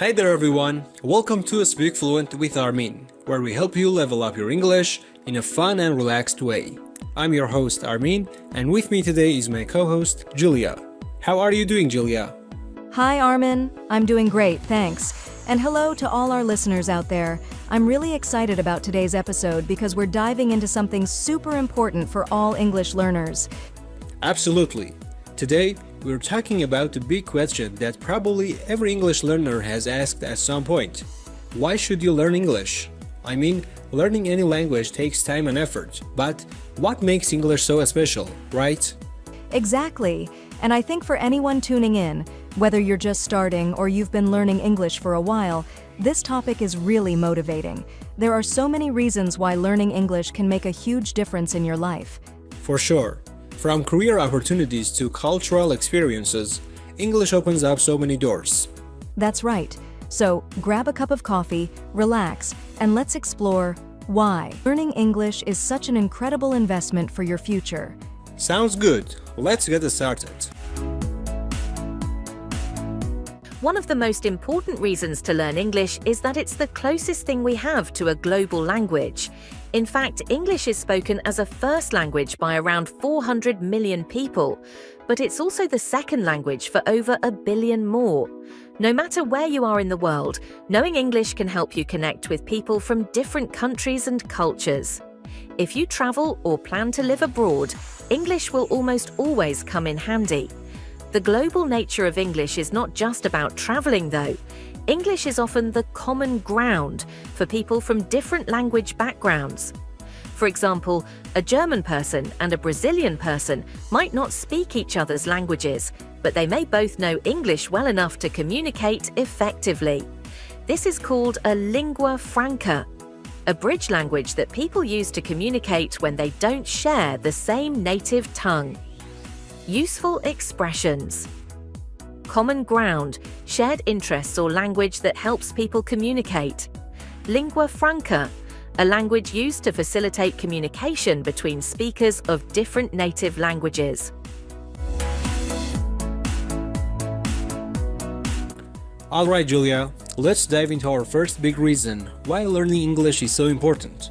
Hi there everyone, welcome to Speak Fluent with Armin, where we help you level up your English in a fun and relaxed way. I'm your host Armin, and with me today is my co-host Julia. How are you doing, Julia? Hi Armin, I'm doing great, thanks. And hello to all our listeners out there. I'm really excited about today's episode because we're diving into something super important for all English learners. Absolutely. Today, we're talking about the big question that probably every English learner has asked at some point. Why should you learn English? I mean, learning any language takes time and effort, but what makes English so special, right? Exactly. And I think for anyone tuning in, whether you're just starting or you've been learning English for a while, this topic is really motivating. There are so many reasons why learning English can make a huge difference in your life. For sure. From career opportunities to cultural experiences, English opens up so many doors. That's right. So grab a cup of coffee, relax, and let's explore why learning English is such an incredible investment for your future. Sounds good. Let's get started. One of the most important reasons to learn English is that it's the closest thing we have to a global language. In fact, English is spoken as a first language by around 400 million people, but it's also the second language for over 1 billion more. No matter where you are in the world, knowing English can help you connect with people from different countries and cultures. If you travel or plan to live abroad, English will almost always come in handy. The global nature of English is not just about traveling, though. English is often the common ground for people from different language backgrounds. For example, a German person and a Brazilian person might not speak each other's languages, but they may both know English well enough to communicate effectively. This is called a lingua franca, a bridge language that people use to communicate when they don't share the same native tongue. Useful expressions. Common ground, shared interests or language that helps people communicate. Lingua franca, a language used to facilitate communication between speakers of different native languages. Alright, Julia, let's dive into our first big reason why learning English is so important.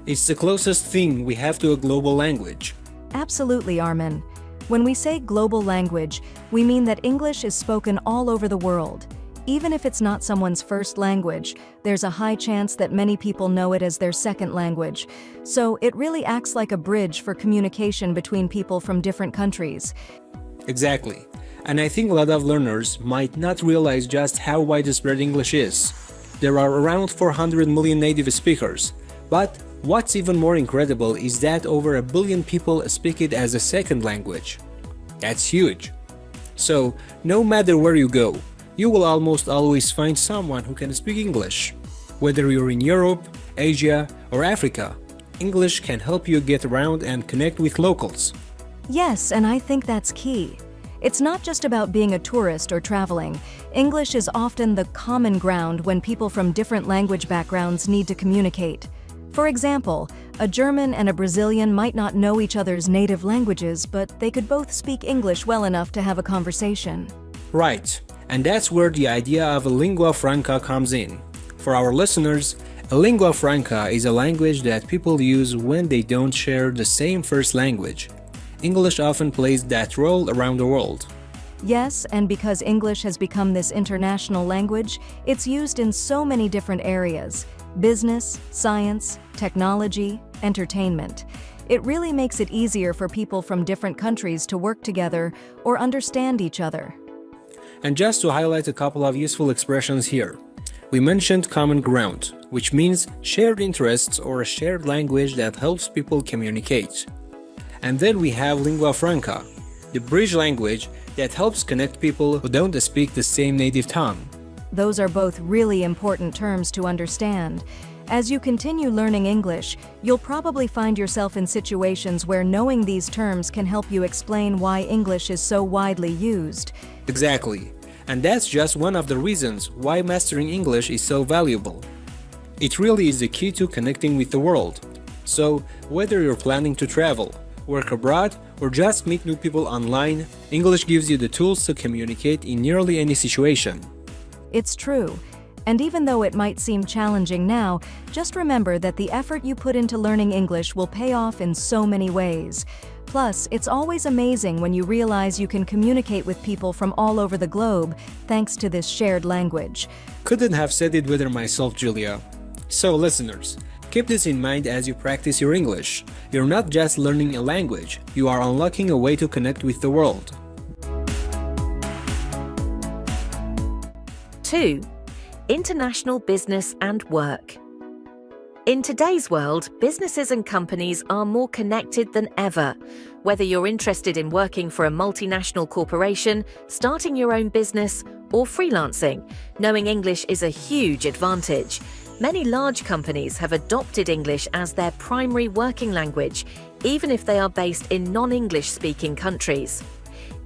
It's the closest thing we have to a global language. Absolutely, Armin. When we say global language, we mean that English is spoken all over the world. Even if it's not someone's first language, there's a high chance that many people know it as their second language. So it really acts like a bridge for communication between people from different countries. Exactly. And I think a lot of learners might not realize just how widespread English is. There are around 400 million native speakers, but what's even more incredible is that over 1 billion people speak it as a second language. That's huge. So, no matter where you go, you will almost always find someone who can speak English. Whether you're in Europe, Asia, or Africa, English can help you get around and connect with locals. Yes, and I think that's key. It's not just about being a tourist or traveling. English is often the common ground when people from different language backgrounds need to communicate. For example, a German and a Brazilian might not know each other's native languages, but they could both speak English well enough to have a conversation. Right, and that's where the idea of a lingua franca comes in. For our listeners, a lingua franca is a language that people use when they don't share the same first language. English often plays that role around the world. Yes, and because English has become this international language, it's used in so many different areas: business, science, technology, entertainment. It really makes it easier for people from different countries to work together or understand each other. And just to highlight a couple of useful expressions here, we mentioned common ground, which means shared interests or a shared language that helps people communicate. And then we have lingua franca, the bridge language that helps connect people who don't speak the same native tongue. Those are both really important terms to understand. As you continue learning English, you'll probably find yourself in situations where knowing these terms can help you explain why English is so widely used. Exactly. And that's just one of the reasons why mastering English is so valuable. It really is the key to connecting with the world. So, whether you're planning to travel, work abroad, or just meet new people online, English gives you the tools to communicate in nearly any situation. It's true. And even though it might seem challenging now, just remember that the effort you put into learning English will pay off in so many ways. Plus, it's always amazing when you realize you can communicate with people from all over the globe thanks to this shared language. Couldn't have said it better myself, Julia. So, listeners, keep this in mind as you practice your English. You're not just learning a language, you are unlocking a way to connect with the world. 2. International business and work. In today's world, businesses and companies are more connected than ever. Whether you're interested in working for a multinational corporation, starting your own business, or freelancing, knowing English is a huge advantage. Many large companies have adopted English as their primary working language, even if they are based in non-English speaking countries.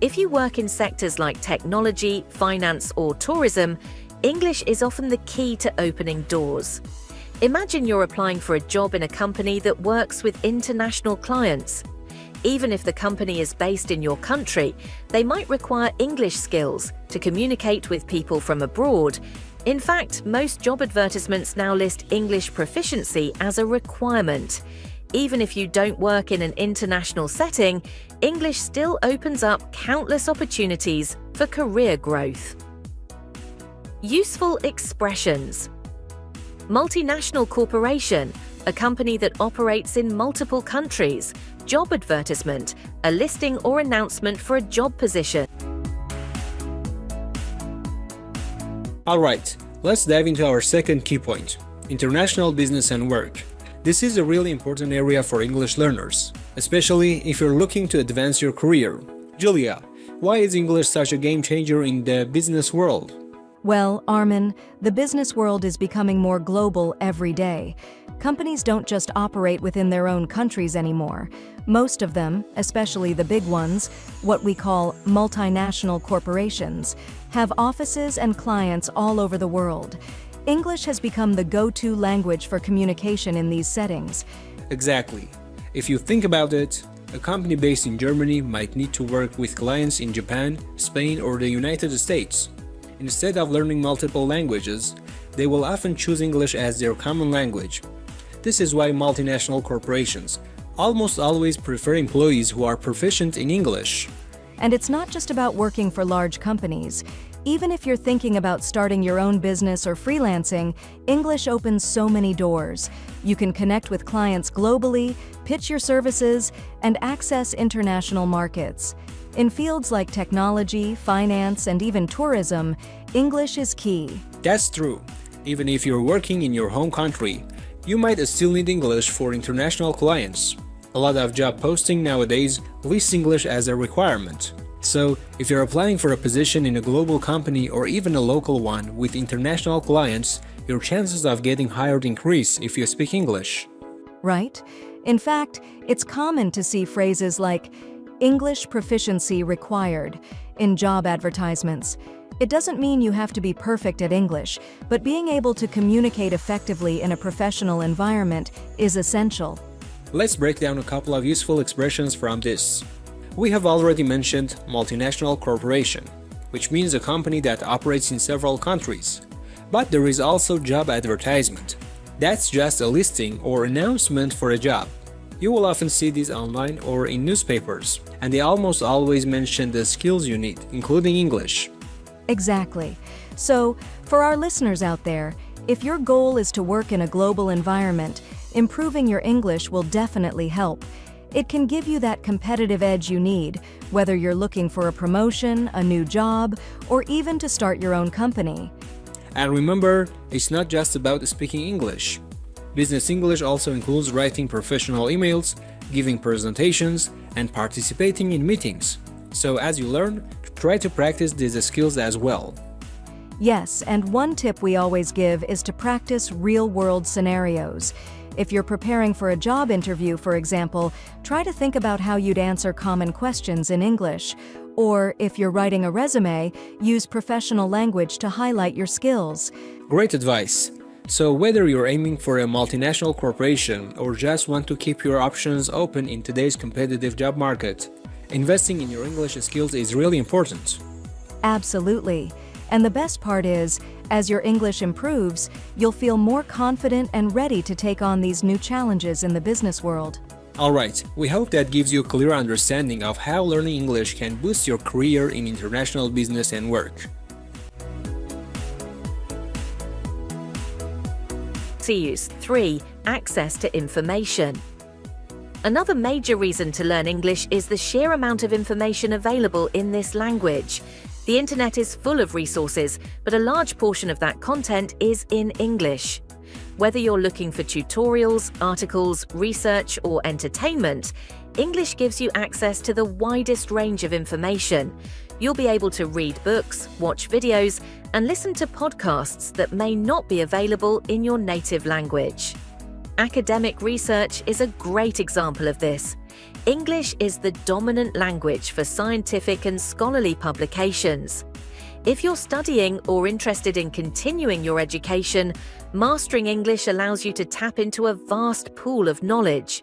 If you work in sectors like technology, finance, or tourism, English is often the key to opening doors. Imagine you're applying for a job in a company that works with international clients. Even if the company is based in your country, they might require English skills to communicate with people from abroad. In fact, most job advertisements now list English proficiency as a requirement. Even if you don't work in an international setting, English still opens up countless opportunities for career growth. Useful expressions. Multinational corporation, a company that operates in multiple countries. Job advertisement, a listing or announcement for a job position. Alright, let's dive into our second key point, international business and work. This is a really important area for English learners, especially if you're looking to advance your career. Julia, why is English such a game changer in the business world? Well, Armin, the business world is becoming more global every day. Companies don't just operate within their own countries anymore. Most of them, especially the big ones, what we call multinational corporations, have offices and clients all over the world. English has become the go-to language for communication in these settings. Exactly. If you think about it, a company based in Germany might need to work with clients in Japan, Spain, or the United States. Instead of learning multiple languages, they will often choose English as their common language. This is why multinational corporations almost always prefer employees who are proficient in English. And it's not just about working for large companies. Even if you're thinking about starting your own business or freelancing, English opens so many doors. You can connect with clients globally, pitch your services, and access international markets. In fields like technology, finance, and even tourism, English is key. That's true. Even if you're working in your home country, you might still need English for international clients. A lot of job posting nowadays list English as a requirement. So, if you're applying for a position in a global company or even a local one with international clients, your chances of getting hired increase if you speak English. Right? In fact, it's common to see phrases like English proficiency required in job advertisements. It doesn't mean you have to be perfect at English, but being able to communicate effectively in a professional environment is essential. Let's break down a couple of useful expressions from this. We have already mentioned multinational corporation, which means a company that operates in several countries. But there is also job advertisement. That's just a listing or announcement for a job. You will often see these online or in newspapers, and they almost always mention the skills you need, including English. Exactly. So, for our listeners out there, if your goal is to work in a global environment, improving your English will definitely help. It can give you that competitive edge you need, whether you're looking for a promotion, a new job, or even to start your own company. And remember, it's not just about speaking English. Business English also includes writing professional emails, giving presentations, and participating in meetings. So as you learn, try to practice these skills as well. Yes, and one tip we always give is to practice real-world scenarios. If you're preparing for a job interview, for example, try to think about how you'd answer common questions in English. Or if you're writing a resume, use professional language to highlight your skills. Great advice. So whether you're aiming for a multinational corporation or just want to keep your options open in today's competitive job market, investing in your English skills is really important. Absolutely. And the best part is, as your English improves, you'll feel more confident and ready to take on these new challenges in the business world. Alright, we hope that gives you a clear understanding of how learning English can boost your career in international business and work. Use 3. Access to information. Another major reason to learn English is the sheer amount of information available in this language. The internet is full of resources, but a large portion of that content is in English. Whether you're looking for tutorials, articles, research, or entertainment, English gives you access to the widest range of information. You'll be able to read books, watch videos, and listen to podcasts that may not be available in your native language. Academic research is a great example of this. English is the dominant language for scientific and scholarly publications. If you're studying or interested in continuing your education, mastering English allows you to tap into a vast pool of knowledge.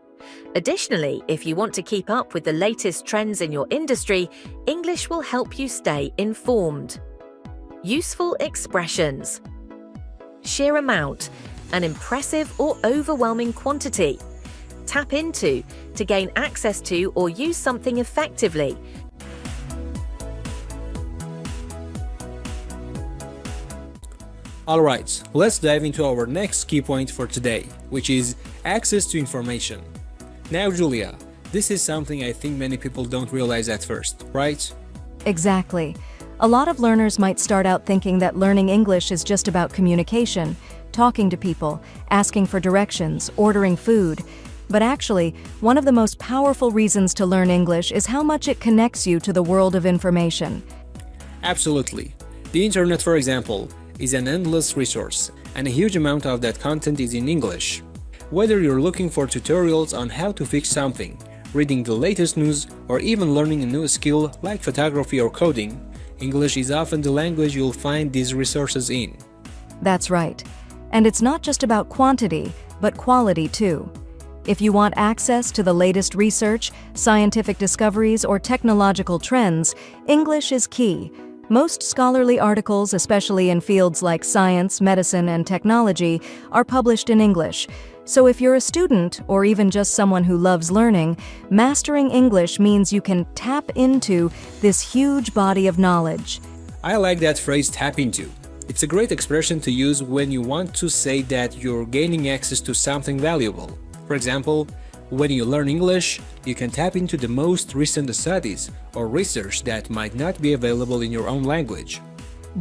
Additionally, if you want to keep up with the latest trends in your industry, English will help you stay informed. Useful expressions. Sheer amount, an impressive or overwhelming quantity. Tap into, to gain access to or use something effectively. Alright, let's dive into our next key point for today, which is access to information. Now, Julia, this is something I think many people don't realize at first, right? Exactly. A lot of learners might start out thinking that learning English is just about communication, talking to people, asking for directions, ordering food. But actually, one of the most powerful reasons to learn English is how much it connects you to the world of information. Absolutely. The internet, for example, is an endless resource, and a huge amount of that content is in English. Whether you're looking for tutorials on how to fix something, reading the latest news, or even learning a new skill like photography or coding, English is often the language you'll find these resources in. That's right. And it's not just about quantity, but quality too. If you want access to the latest research, scientific discoveries, or technological trends, English is key. Most scholarly articles, especially in fields like science, medicine, and technology, are published in English. So if you're a student, or even just someone who loves learning, mastering English means you can tap into this huge body of knowledge. I like that phrase, tap into. It's a great expression to use when you want to say that you're gaining access to something valuable. For example, when you learn English, you can tap into the most recent studies or research that might not be available in your own language.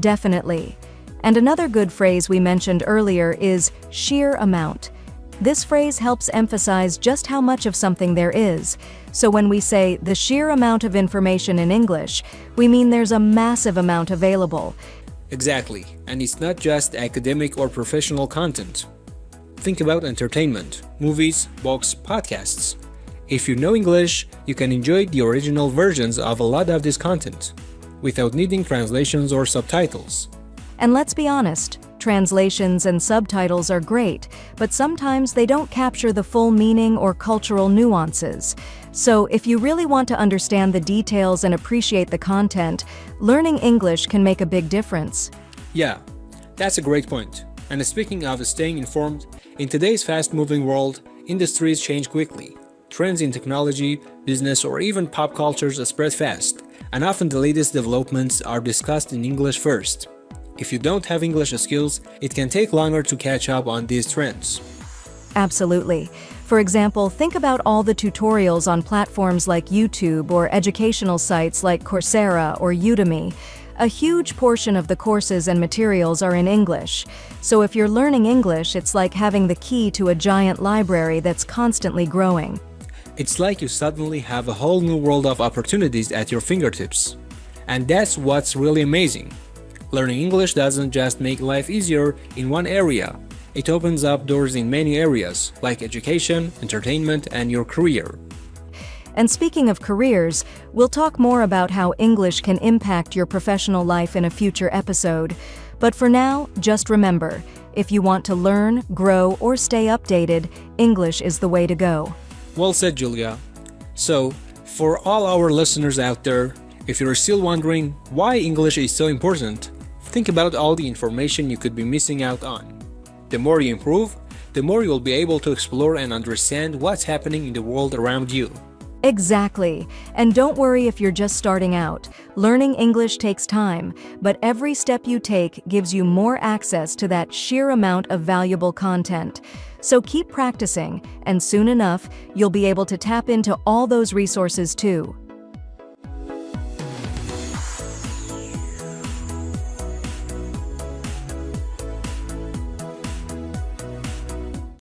Definitely. And another good phrase we mentioned earlier is sheer amount. This phrase helps emphasize just how much of something there is. So when we say the sheer amount of information in English, we mean there's a massive amount available. Exactly, and it's not just academic or professional content. Think about entertainment, movies, books, podcasts. If you know English, you can enjoy the original versions of a lot of this content, without needing translations or subtitles. And let's be honest, translations and subtitles are great, but sometimes they don't capture the full meaning or cultural nuances. So if you really want to understand the details and appreciate the content, learning English can make a big difference. Yeah, that's a great point. And speaking of staying informed, in today's fast-moving world, industries change quickly. Trends in technology, business, or even pop cultures spread fast, and often the latest developments are discussed in English first. If you don't have English skills, it can take longer to catch up on these trends. Absolutely. For example, think about all the tutorials on platforms like YouTube or educational sites like Coursera or Udemy. A huge portion of the courses and materials are in English. So if you're learning English, it's like having the key to a giant library that's constantly growing. It's like you suddenly have a whole new world of opportunities at your fingertips. And that's what's really amazing. Learning English doesn't just make life easier in one area. It opens up doors in many areas, like education, entertainment, and your career. And speaking of careers, we'll talk more about how English can impact your professional life in a future episode. But for now, just remember, if you want to learn, grow, or stay updated, English is the way to go. Well said, Julia. So, for all our listeners out there, if you're still wondering why English is so important, Think about all the information you could be missing out on. The more you improve, the more you'll be able to explore and understand what's happening in the world around you. Exactly. And don't worry if you're just starting out. Learning English takes time, but every step you take gives you more access to that sheer amount of valuable content. So keep practicing, and soon enough, you'll be able to tap into all those resources too.